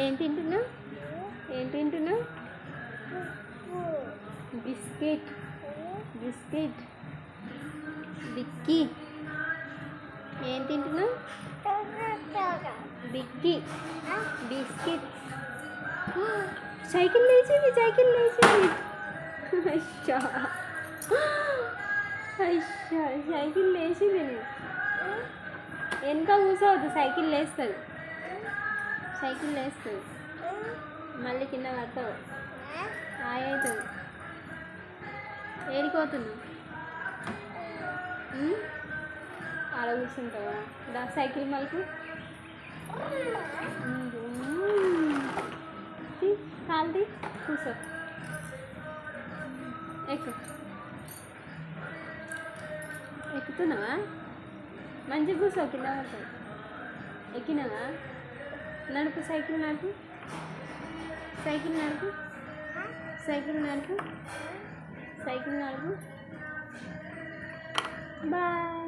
ఏం తింటున్నావు? ఏం తింటున్నావు? బిస్కెట్. బిస్కెట్. బిక్కీ. ఏం తింటున్నావు? బిక్కీ. బిస్కెట్. సైకిల్ లేచింది, సైకిల్ లేచింది. అయ్యా అయ్యా, సైకిల్ లేచింది. వెనక కూర్చోవద్దు, సైకిల్ లేస్తుంది. సైకిల్ లేస్తుంది, మళ్ళీ కింద పడతావు. హాయ్ అవుతుంది. ఏడిపోతున్నావు? ఆడ కూర్చుంటావా? దా సైకిల్ మలుపు. కాల్ది కూర్చో. ఎక్కుతున్నావా? మంచిగా కూర్చో, కింద పడతావు. ఎక్కినావా? నడుపు, సైకిల్ నడుపు. సైకిల్ నడుపు. సైకిల్ నడుపు. సైకిల్ నడుపు. బాయ్.